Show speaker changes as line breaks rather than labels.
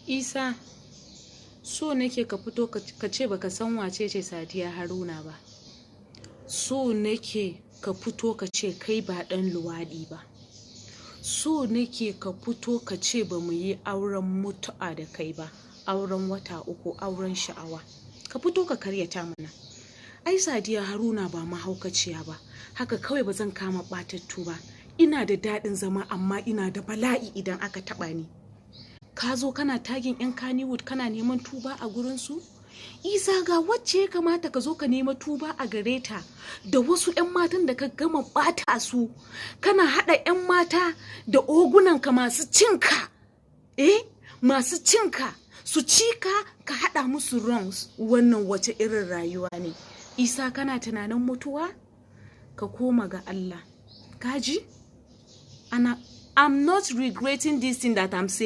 Isa, so nake ka fito ka ce baka san wace ce Sadiya Haruna ba. So nake ka fito ka ce kai ba ɗan luwaɗi ba. So nake ka fito ka ce ba mu yi auren mutu'a da kai ba, auren wata 3, auren sha'awa. Ka fito ka karyata mana. Ai Sadiya Haruna ba mahaukaciya ba, haka kawai ba zan kama ɓatattu ba. Ina da daɗin zama amma ina da bala'i idan aka taɓa ni. Ka zo kana tagin 'yan Kannywood kana neman tuba a gurinsu? Isa, ga wacce ya kamata ka zo ka nema tuba a gare ta da wasu 'yan matan da ka gama ɓata su. Kana haɗa 'yan mata da ogunanka masu cinka. Masu cinka su cika ka haɗa musu wrongs. Wannan wace irin rayuwa ne? Isa, kana tunanin mutuwa? Ka koma ga Allah. Kaji? I'm not regretting this thing that I'm saying.